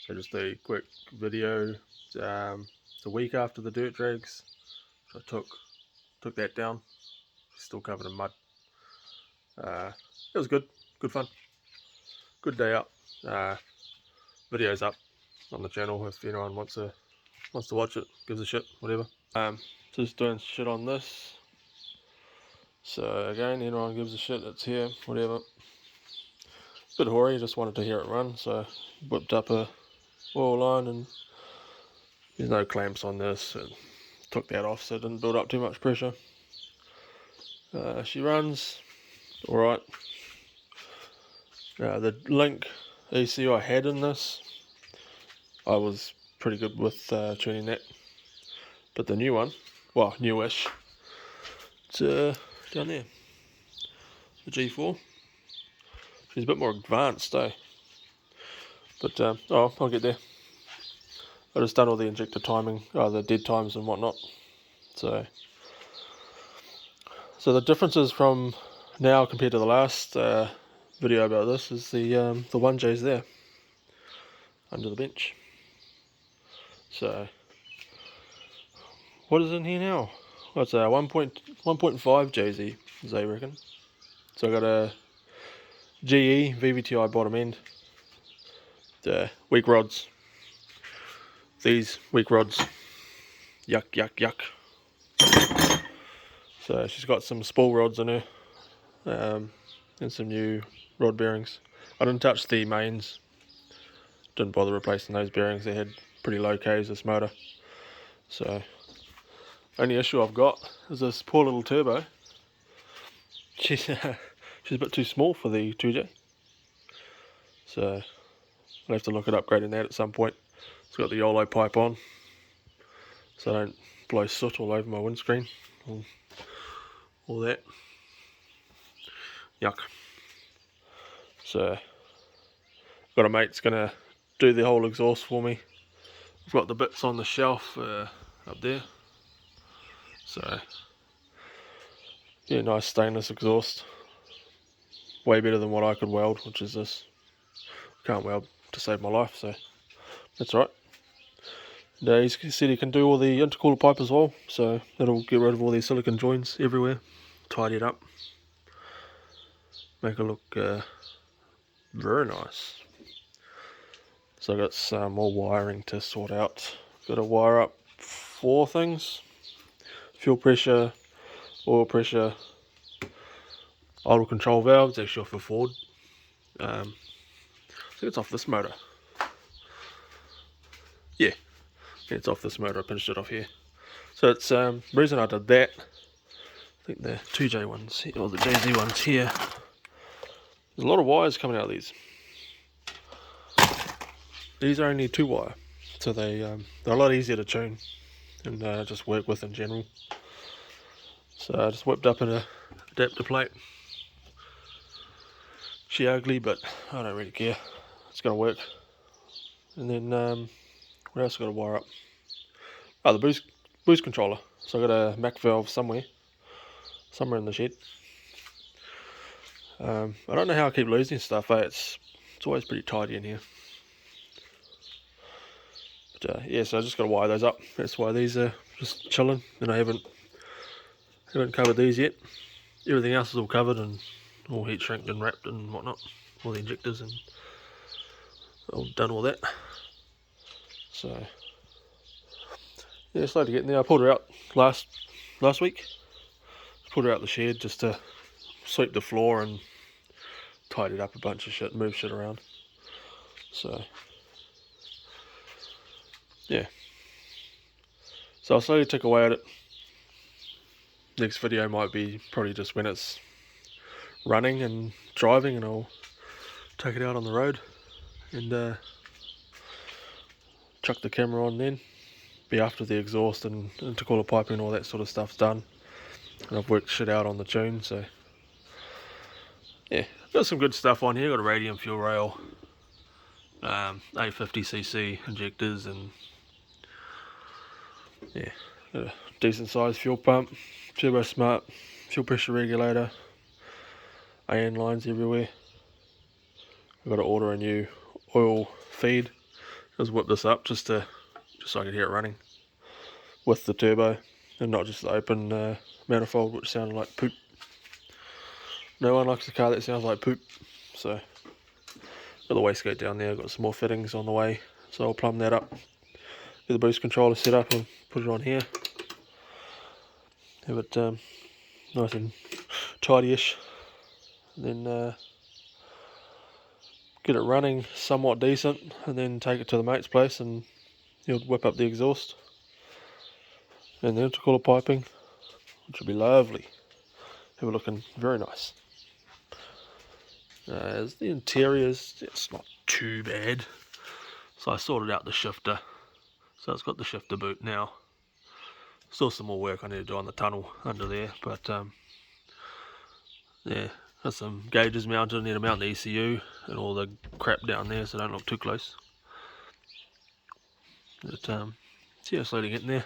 So just a quick video. It's a week after the dirt drags. So I took that down. Still covered in mud. It was good fun, good day out. Video's up on the channel if anyone wants to watch it, gives a shit, whatever. Just doing shit on this. So again, anyone gives a shit, it's here, whatever. Bit hoary, just wanted to hear it run, so whipped up a oil line, and there's no clamps on this, and took that off so it didn't build up too much pressure. She runs alright. The link ECU I had in this, I was pretty good with tuning that, but the new one, well, newish, it's down there, the G4. She's a bit more advanced, but I'll get there. I just done all the injector timing, the dead times and whatnot. So the differences from now compared to the last video about this is the O.J.Z there under the bench. So what is in here now? Well, it's a 1.5 J.Z, as they reckon. So I got a GE VVTi bottom end. The weak rods. These weak rods. Yuck, yuck, yuck. So she's got some spool rods in her, and some new rod bearings. I didn't touch the mains. Didn't bother replacing those bearings. They had pretty low Ks this motor. So only issue I've got is this poor little turbo. She's a bit too small for the 2J. So I'll have to look at upgrading that at some point. It's got the YOLO pipe on, so I don't blow soot all over my windscreen. All that. Yuck. So got a mate that's gonna do the whole exhaust for me. I've got the bits on the shelf up there. So yeah, nice stainless exhaust. Way better than what I could weld, which is this. Can't weld to save my life, so that's right. And, he said he can do all the intercooler pipe as well, so that'll get rid of all these silicone joints everywhere, tidy it up, make it look very nice. So I've got some more wiring to sort out. Got to wire up 4 things: fuel pressure, oil pressure, idle control valves, actually off the Ford. I think it's off this motor. Yeah, it's off this motor. I pinched it off here. So it's the reason I did that. I think the 2J ones here, or the J.Z ones here. There's a lot of wires coming out of these. These are only 2 wire, so they're a lot easier to tune and just work with in general. So I just whipped up an adapter plate. She ugly, but I don't really care. It's gonna work. And then what else I got to wire up? Oh, the boost controller. So I got a Mac valve somewhere in the shed. I don't know how I keep losing stuff. It's always pretty tidy in here. But yeah, so I just got to wire those up. That's why these are just chilling, and I haven't covered these yet. Everything else is all covered and all heat shrinked and wrapped and whatnot. All the injectors and I've done all that. So yeah, slowly getting there. I pulled her out last week. Pulled her out the shed just to sweep the floor and tidied up a bunch of shit, move shit around. So yeah, so I'll slowly tick away at it. Next video might be probably just when it's running and driving, and I'll take it out on the road and chuck the camera on then. Be after the exhaust and intercooler piping and all that sort of stuff's done, and I've worked shit out on the tune. So yeah, got some good stuff on here. Got a radium fuel rail, 850cc injectors, and yeah, got a decent sized fuel pump, turbo smart, fuel pressure regulator, AN lines everywhere. I've got to order a new oil feed Just whip this up just so I can hear it running with the turbo and not just the open manifold, which sounded like poop. No one likes a car that sounds like poop. So got the waistcoat down there, got some more fittings on the way, so I'll plumb that up, get the boost controller set up and put it on here, have it nice and tidy-ish, and then get it running somewhat decent, and then take it to the mate's place and he'll whip up the exhaust and the intercooler piping, which will be lovely. Have it looking very nice. As the interiors, it's not too bad. So I sorted out the shifter, so it's got the shifter boot now. Still some more work I need to do on the tunnel under there, but yeah, got some gauges mounted. I need to mount the ECU and all the crap down there so don't look too close. But yeah, slowly getting there.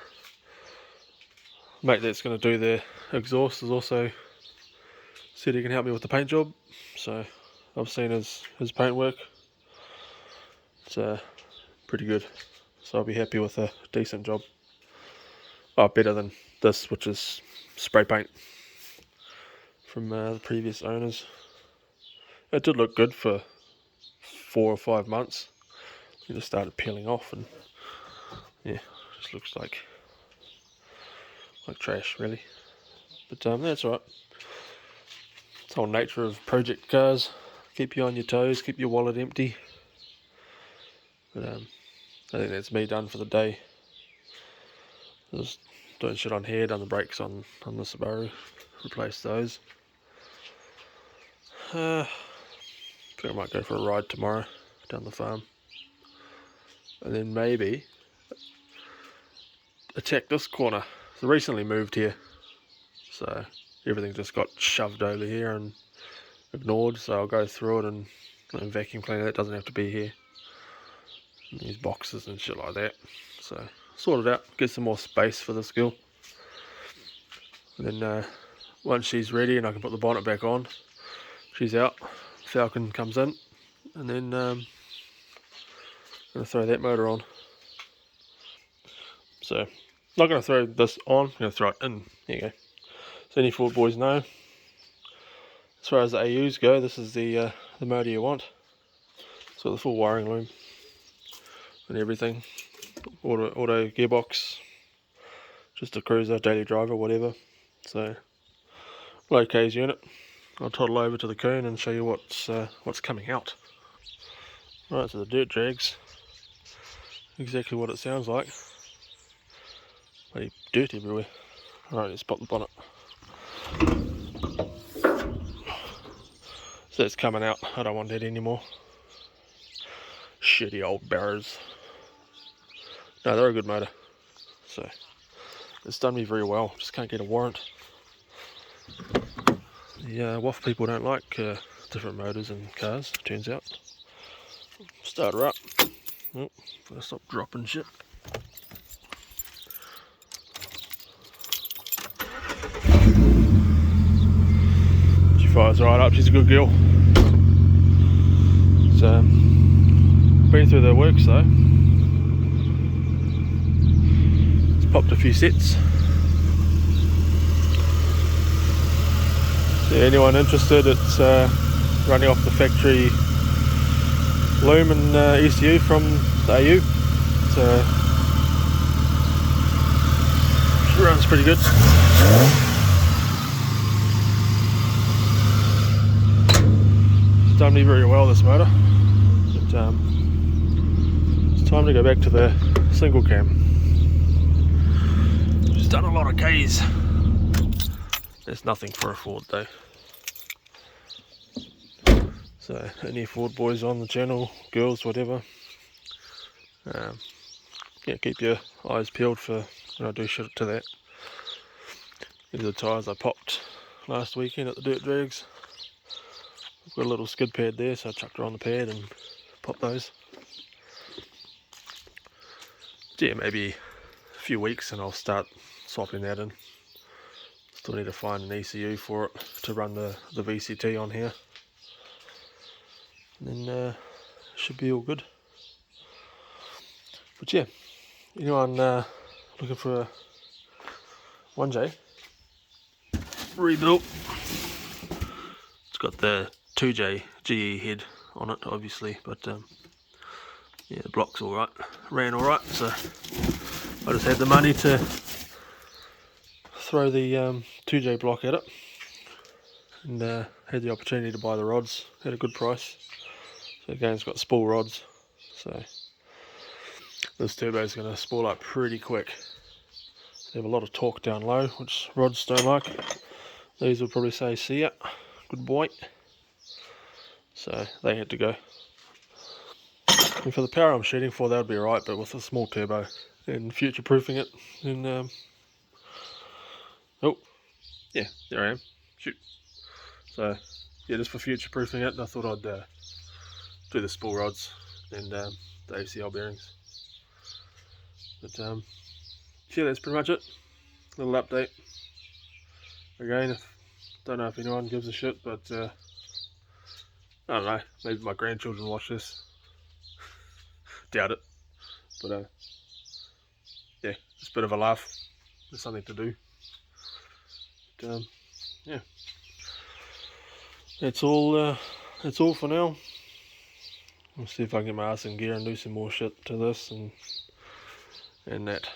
Mate that's going to do the exhaust is also said he can help me with the paint job, so I've seen his paint work. It's pretty good, so I'll be happy with a decent job. Oh, better than this, which is spray paint from the previous owners. It did look good for 4 or 5 months. It just started peeling off, and yeah, just looks like trash really. But that's alright. It's the whole nature of project cars. Keep you on your toes, keep your wallet empty. But I think that's me done for the day. Just doing shit on here, done the brakes on the Subaru, replaced those. I think I might go for a ride tomorrow down the farm, and then maybe attack this corner. So recently moved here, so everything just got shoved over here and ignored, so I'll go through it and vacuum clean it. It doesn't have to be here. And these boxes and shit like that. So sort it out, get some more space for this girl. And then once she's ready and I can put the bonnet back on, she's out, Falcon comes in, and then I'm going to throw that motor on. So not going to throw this on, I'm going to throw it in. There you go. So any Ford boys know, as far as the AUs go, this is the motor you want. It's got the full wiring loom and everything. Auto gearbox, just a cruiser, daily driver, whatever. So low K's unit. I'll toddle over to the Coon and show you what's coming out. Right, so the dirt drags, exactly what it sounds like. Bloody dirt everywhere. Alright, let's pop the bonnet. So it's coming out. I don't want that anymore. Shitty old barrows. No, they're a good motor. So it's done me very well. Just can't get a warrant. The WAF people don't like different motors in cars, turns out. Start her up. Oh, gotta stop dropping shit. She fires right up, she's a good girl. So, been through the works though. It's popped a few sets. So anyone interested, it's running off the factory loom and ECU from the AU. So it runs pretty good. It's done me very well, this motor. But it's time to go back to the single cam. She's done a lot of Ks. There's nothing for a Ford though. So any Ford boys on the channel, girls, whatever, yeah, keep your eyes peeled for when I do shit to that. These are the tyres I popped last weekend at the dirt drags. I've got a little skid pad there, so I chucked her on the pad and popped those. Yeah, maybe a few weeks and I'll start swapping that in. Still need to find an ECU for it to run the VCT on here. And then should be all good. But yeah, anyone looking for a 1J rebuilt, it's got the 2J GE head on it obviously, but yeah, the block's alright, ran alright, so I just had the money to throw the 2J block at it, and had the opportunity to buy the rods at a good price. So again, it's got spool rods, so this turbo is going to spool up pretty quick. They have a lot of torque down low, which rods don't like. These will probably say, see ya, good boy. So they had to go. And for the power I'm shooting for, that would be right, but with a small turbo and future-proofing it, then oh, yeah, there I am. Shoot. So yeah, just for future-proofing it, I thought I'd do the spool rods and the ACL bearings. But yeah, that's pretty much it. Little update. Again, don't know if anyone gives a shit, but I don't know. Maybe my grandchildren watch this. Doubt it. But yeah, it's a bit of a laugh. There's something to do. But, yeah, that's all for now. I'll see if I can get my ass in gear and do some more shit to this and that.